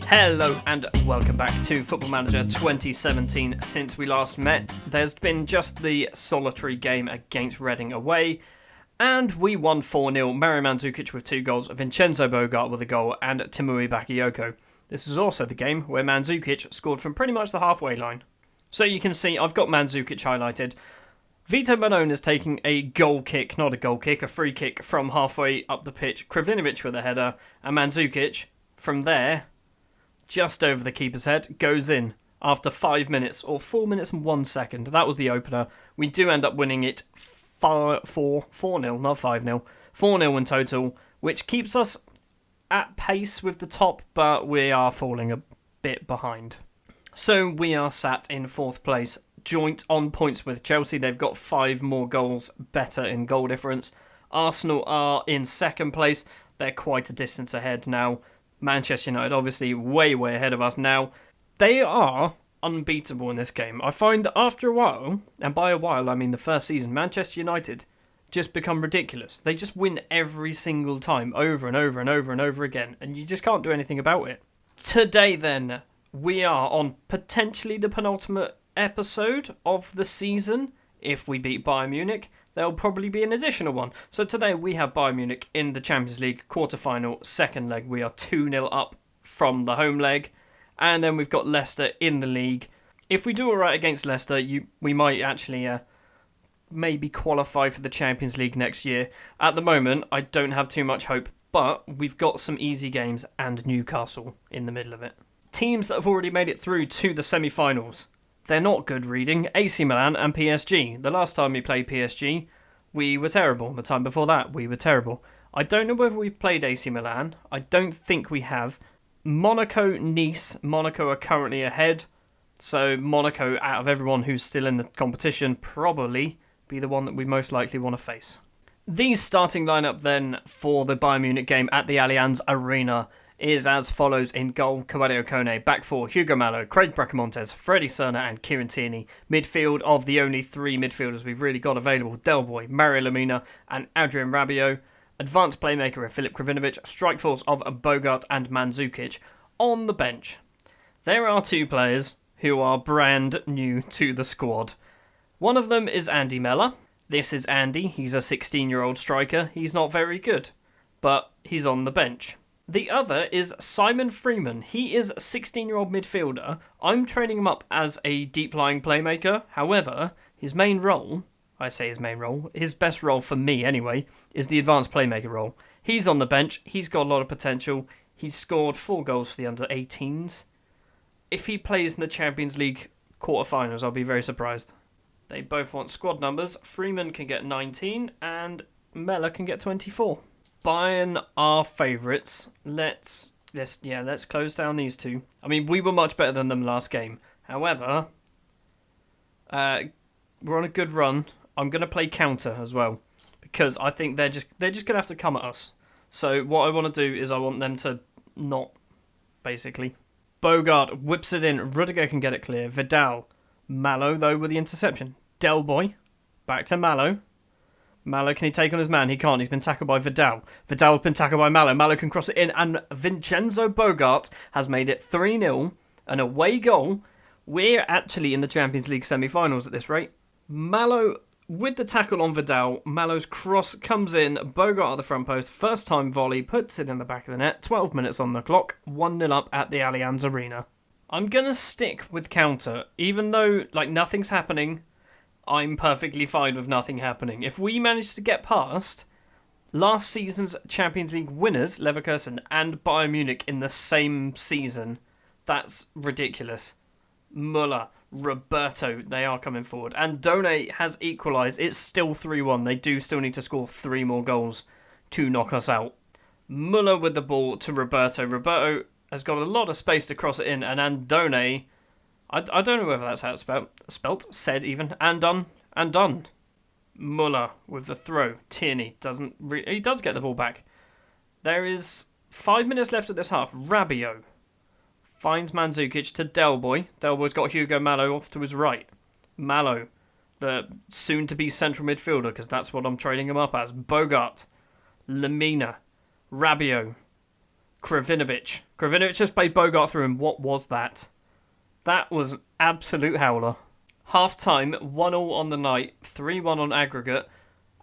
Hello and welcome back to Football Manager 2017. Since we last met, there's been just the solitary game against Reading away, and we won 4-0. Mario Mandzukic with 2 goals, Vincenzo Bogart with a goal, and Timuri Bakayoko. This was also the game where Mandzukic scored from pretty much the halfway line. So you can see I've got Mandzukic highlighted. Vito Malone is taking a a free kick from halfway up the pitch. Kravinovic with a header, and Mandzukic, from there, just over the keeper's head, goes in after 5 minutes, or 4 minutes and 1 second. That was the opener. We do end up winning it 4-0, not 5-0. 4-0 in total, which keeps us at pace with the top, but we are falling a bit behind. So we are sat in 4th place, joint on points with Chelsea. They've got 5 more goals better in goal difference. Arsenal are in 2nd place. They're quite a distance ahead now. Manchester United obviously way ahead of us now. They are unbeatable in this game. I find that after a while, and by a while I mean the first season, Manchester United just become ridiculous. They just win every single time, over and over and over and over again, and you just can't do anything about it. Today then, we are on potentially the penultimate episode of the season. If we beat Bayern Munich, there'll probably be an additional one. So today we have Bayern Munich in the Champions League quarter-final, second leg. We are 2-0 up from the home leg. And then we've got Leicester in the league. If we do alright against Leicester, we might actually maybe qualify for the Champions League next year. At the moment, I don't have too much hope, but we've got some easy games and Newcastle in the middle of it. Teams that have already made it through to the semi-finals. They're not good reading. AC Milan and PSG. The last time we played PSG, we were terrible. The time before that, we were terrible. I don't know whether we've played AC Milan. I don't think we have. Monaco, Nice. Monaco are currently ahead. So Monaco, out of everyone who's still in the competition, probably be the one that we most likely want to face. The starting lineup then for the Bayern Munich game at the Allianz Arena is as follows: in goal, Kawadio Kone; back 4, Hugo Mallow, Craig Bracamontes, Freddie Serna and Kieran Tierney. Midfield of the only 3 midfielders we've really got available: Del Boy, Mario Lemina and Adrian Rabiot. Advanced playmaker of Filip Kravinovic, strike force of Bogart and Mandzukic. On the bench, there are 2 players who are brand new to the squad. One of them is Andy Mellor. This is Andy. He's a 16-year-old striker. He's not very good, but he's on the bench. The other is Simon Freeman. He is a 16-year-old midfielder. I'm training him up as a deep-lying playmaker. However, his best role for me anyway, is the advanced playmaker role. He's on the bench. He's got a lot of potential. He's scored 4 goals for the under-18s. If he plays in the Champions League quarterfinals, I'll be very surprised. They both want squad numbers. Freeman can get 19 and Mellor can get 24. Bayern are favourites. Let's close down these 2. I mean, we were much better than them last game. However, we're on a good run. I'm going to play counter as well, because I think they're just going to have to come at us. So what I want to do is I want them to not, basically. Bogart whips it in. Rudiger can get it clear. Vidal. Mallow, though, with the interception. Del Boy. Back to Mallow. Mallow, can he take on his man? He can't. He's been tackled by Vidal. Vidal's been tackled by Mallow. Mallow can cross it in, and Vincenzo Bogart has made it 3-0. An away goal. We're actually in the Champions League semi-finals at this rate. Mallow, with the tackle on Vidal, Mallow's cross comes in. Bogart at the front post. First time volley, puts it in the back of the net. 12 minutes on the clock. 1-0 up at the Allianz Arena. I'm going to stick with counter, even though nothing's happening. I'm perfectly fine with nothing happening. If we manage to get past last season's Champions League winners, Leverkusen and Bayern Munich, in the same season, that's ridiculous. Müller, Roberto, they are coming forward. And Done has equalised. It's still 3-1. They do still need to score 3 more goals to knock us out. Müller with the ball to Roberto. Roberto has got a lot of space to cross it in, and Andone, I don't know whether that's how it's spelt, said even, and done. Müller with the throw. Tierney he does get the ball back. There is 5 minutes left of this half. Rabiot finds Mandzukic to Del Boy. Del Boy's got Hugo Mallow off to his right. Mallow, the soon-to-be central midfielder, because that's what I'm trading him up as. Bogart, Lemina, Rabiot. Kravinovic. Kravinovic just played Bogart through him. What was that? That was an absolute howler. Half-time, 1-1 on the night, 3-1 on aggregate.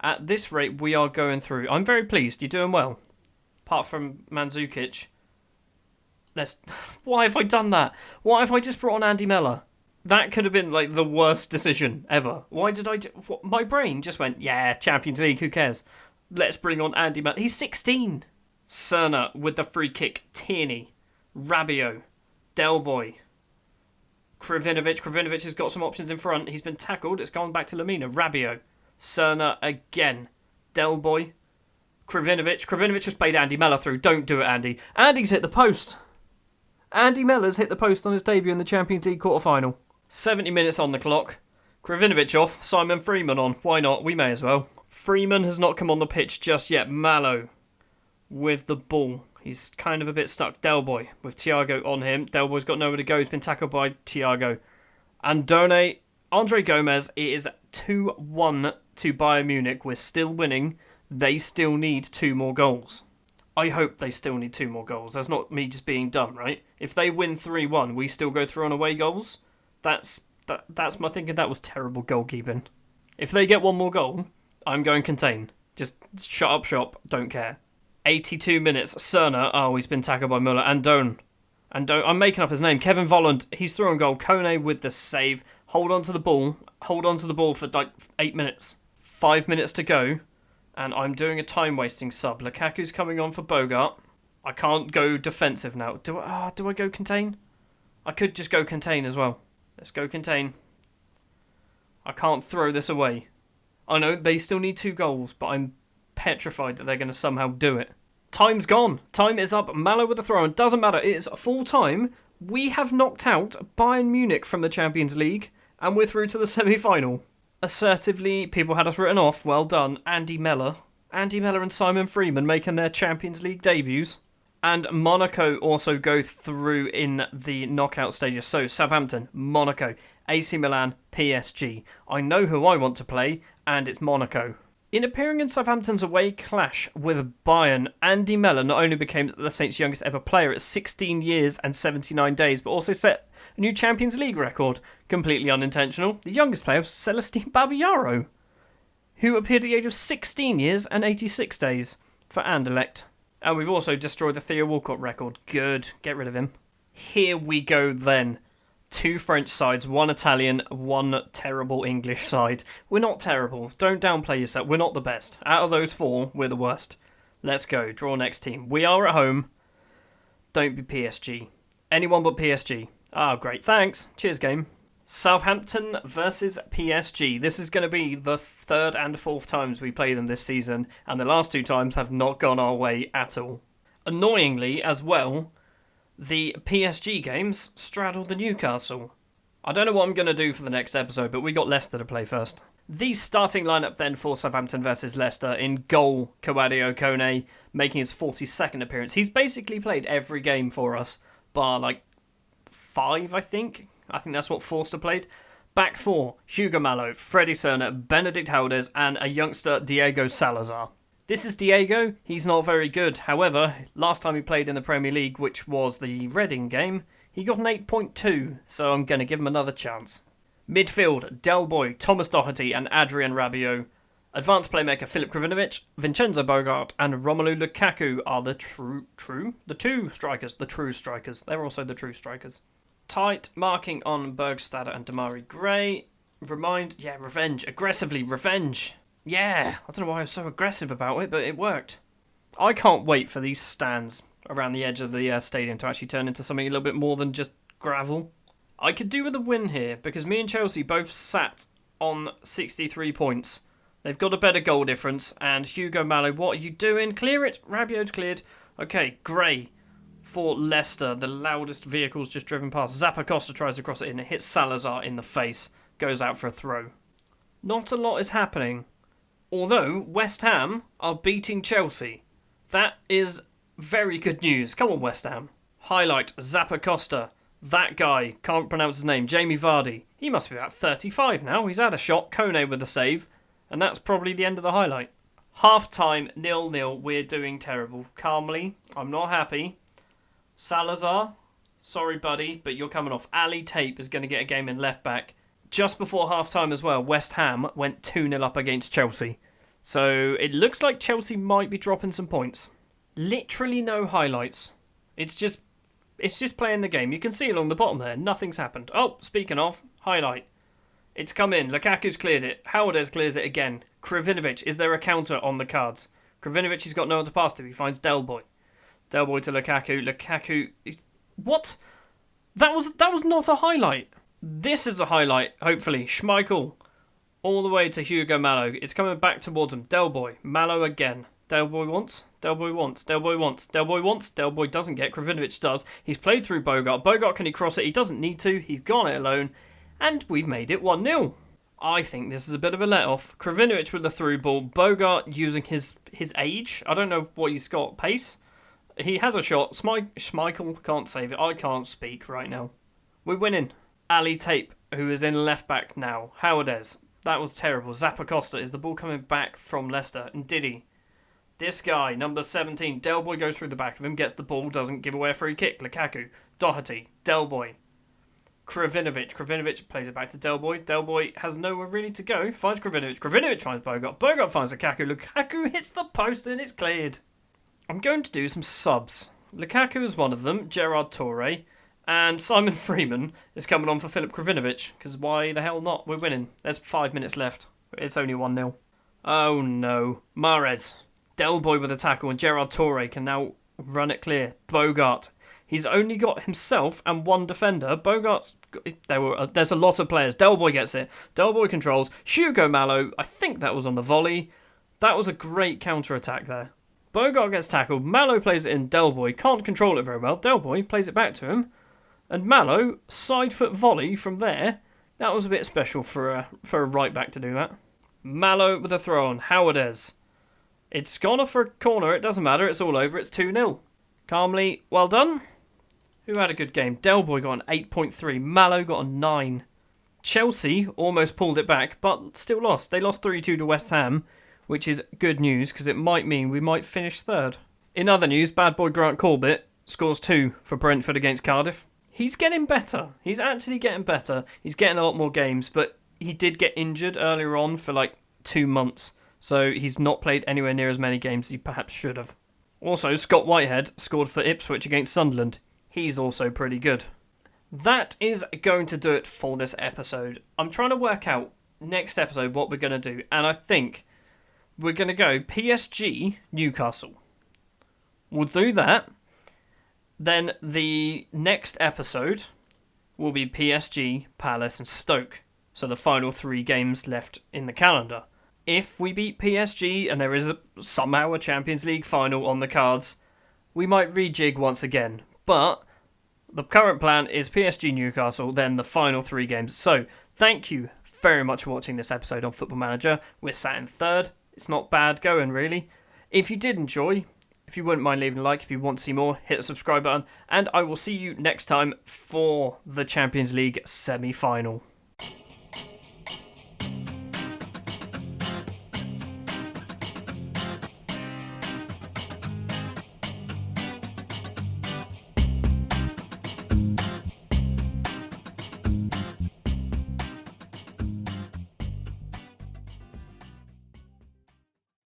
At this rate, we are going through. I'm very pleased. You're doing well. Apart from Mandzukic. Why have I done that? Why have I just brought on Andy Mellor? That could have been like the worst decision ever. Why did I my brain just went, yeah, Champions League, who cares? Let's bring on Andy Mellor. He's 16. Cerna with the free kick. Tierney. Rabiot. Del Boy. Kravinovic. Kravinovic has got some options in front. He's been tackled. It's gone back to Lamina. Rabiot. Cerna again. Del Boy. Kravinovic. Kravinovic just played Andy Mellor through. Don't do it, Andy. Andy's hit the post. Andy Mellor's hit the post on his debut in the Champions League quarter-final. 70 minutes on the clock. Kravinovic off. Simon Freeman on. Why not? We may as well. Freeman has not come on the pitch just yet. Mallow with the ball. He's kind of a bit stuck. Del Boy with Thiago on him. Del Boy's got nowhere to go. He's been tackled by Thiago. Andone. Andre Gomez. It is 2-1 to Bayern Munich. We're still winning. They still need 2 more goals. I hope they still need 2 more goals. That's not me just being dumb, right? If they win 3-1, we still go through on away goals. That's my thinking. That was terrible goalkeeping. If they get 1 more goal, I'm going contain. Just shut up shop. Don't care. 82 minutes. Cerna. Oh, he's been tackled by Muller. Andone. I'm making up his name. Kevin Volland. He's through on goal. Kone with the save. Hold on to the ball. Hold on to the ball for like 8 minutes. 5 minutes to go. And I'm doing a time-wasting sub. Lukaku's coming on for Bogart. I can't go defensive now. Do I go contain? I could just go contain as well. Let's go contain. I can't throw this away. I know they still need 2 goals, but I'm petrified that they're going to somehow do it. Time's gone. Time is up. Mallow with the throw. It doesn't matter. It is full time. We have knocked out Bayern Munich from the Champions League, and we're through to the semi-final. Assertively, people had us written off. Well done. Andy Mellor. Andy Mellor and Simon Freeman making their Champions League debuts. And Monaco also go through in the knockout stages. So, Southampton, Monaco, AC Milan, PSG. I know who I want to play, and it's Monaco. In appearing in Southampton's away clash with Bayern, Andy Mellor not only became the Saints' youngest ever player at 16 years and 79 days, but also set a new Champions League record. Completely unintentional. The youngest player was Celestine Babayaro, who appeared at the age of 16 years and 86 days for Anderlecht. And we've also destroyed the Theo Walcott record. Good. Get rid of him. Here we go then. 2 French sides, 1 Italian, 1 terrible English side. We're not terrible. Don't downplay yourself. We're not the best. Out of those 4, we're the worst. Let's go. Draw next team. We are at home. Don't be PSG. Anyone but PSG. Ah, great. Thanks. Cheers, game. Southampton versus PSG. This is going to be the 3rd and 4th times we play them this season, and the last 2 times have not gone our way at all. Annoyingly, as well, the PSG games straddle the Newcastle. I don't know what I'm going to do for the next episode, but we got Leicester to play first. The starting lineup then for Southampton versus Leicester. In goal, Kawadio Kone, making his 42nd appearance. He's basically played every game for us, bar like 5, I think. I think that's what Forster played. Back 4, Hugo Mallow, Freddie Cerna, Benedict Halders, and a youngster, Diego Salazar. This is Diego. He's not very good. However, last time he played in the Premier League, which was the Reading game, he got an 8.2, so I'm going to give him another chance. Midfield, Del Boy, Thomas Doherty, and Adrian Rabiot. Advanced playmaker Filip Kravinovic, Vincenzo Bogart, and Romelu Lukaku are the true strikers. They're also the true strikers. Tight marking on Bergstadt and Damari Gray. Revenge. Aggressively, revenge. Yeah, I don't know why I was so aggressive about it, but it worked. I can't wait for these stands around the edge of the stadium to actually turn into something a little bit more than just gravel. I could do with a win here, because me and Chelsea both sat on 63 points. They've got a better goal difference, and Hugo Mallow, what are you doing? Clear it. Rabiot's cleared. Okay, Gray for Leicester. The loudest vehicle's just driven past. Zappacosta tries to cross it in. It hits Salazar in the face. Goes out for a throw. Not a lot is happening. Although West Ham are beating Chelsea. That is very good news. Come on, West Ham. Highlight, Zappacosta. That guy, can't pronounce his name, Jamie Vardy. He must be about 35 now. He's had a shot. Kone with a save. And that's probably the end of the highlight. Half-time, 0-0. We're doing terrible. Calmly, I'm not happy. Salazar, sorry buddy, but you're coming off. Ali Tape is going to get a game in left back. Just before half-time as well, West Ham went 2-0 up against Chelsea. So it looks like Chelsea might be dropping some points. Literally no highlights. It's just playing the game. You can see along the bottom there, nothing's happened. Oh, speaking of, highlight. It's come in. Lukaku's cleared it. Howardez clears it again. Kravinovic, is there a counter on the cards? Kravinovic has got no one to pass to. He finds Del Boy. Del Boy to Lukaku. Lukaku... What? That was not a highlight. This is a highlight, hopefully. Schmeichel. All the way to Hugo Mallow. It's coming back towards him. Del Boy. Mallow again. Del Boy wants. Del Boy wants. Del Boy wants. Del Boy wants. Del Boy doesn't get. Kravinovic does. He's played through Bogart. Bogart, can he cross it? He doesn't need to. He's gone it alone. And we've made it 1-0. I think this is a bit of a let-off. Kravinovic with the through ball. Bogart using his age. I don't know what he's got. Pace? He has a shot. Schmeichel can't save it. I can't speak right now. We're winning. Ali Tape, who is in left back now. Howardez. That was terrible. Zappacosta. Is the ball coming back from Leicester? And Diddy. This guy, number 17. Del Boy goes through the back of him. Gets the ball. Doesn't give away a free kick. Lukaku. Doherty. Del Boy. Kravinovic. Kravinovic plays it back to Del Boy. Del Boy has nowhere really to go. Finds Kravinovic. Kravinovic finds Bogart. Bogart finds Lukaku. Lukaku hits the post and it's cleared. I'm going to do some subs. Lukaku is one of them. Gerard Touré. And Simon Freeman is coming on for Filip Kravinovic. Because why the hell not? We're winning. There's 5 minutes left. It's only 1-0. Oh no. Mahrez. Del Boy with a tackle. And Gerard Touré can now run it clear. Bogart. He's only got himself and one defender. Bogart's... There's a lot of players. Del Boy gets it. Del Boy controls. Hugo Mallow. I think that was on the volley. That was a great counter-attack there. Bogart gets tackled. Mallow plays it in. Del Boy can't control it very well. Del Boy plays it back to him. And Mallow, side foot volley from there. That was a bit special for a right back to do that. Mallow with a throw on. Howardez. It's gone off for a corner. It doesn't matter. It's all over. It's 2-0. Calmly, well done. Who had a good game? Del Boy got an 8.3. Mallow got a 9. Chelsea almost pulled it back, but still lost. They lost 3-2 to West Ham, which is good news because it might mean we might finish third. In other news, bad boy Grant Corbett scores 2 for Brentford against Cardiff. He's getting better. He's actually getting better. He's getting a lot more games, but he did get injured earlier on for like 2 months, so he's not played anywhere near as many games as he perhaps should have. Also, Scott Whitehead scored for Ipswich against Sunderland. He's also pretty good. That is going to do it for this episode. I'm trying to work out next episode what we're going to do, and I think we're going to go PSG Newcastle. We'll do that. Then the next episode will be PSG, Palace and Stoke. So the final 3 games left in the calendar. If we beat PSG and there is somehow a Champions League final on the cards, we might rejig once again. But the current plan is PSG Newcastle, then the final 3 games. So thank you very much for watching this episode on Football Manager. We're sat in third. It's not bad going, really. If you did enjoy, if you wouldn't mind leaving a like, if you want to see more, hit the subscribe button. And I will see you next time for the Champions League semi-final.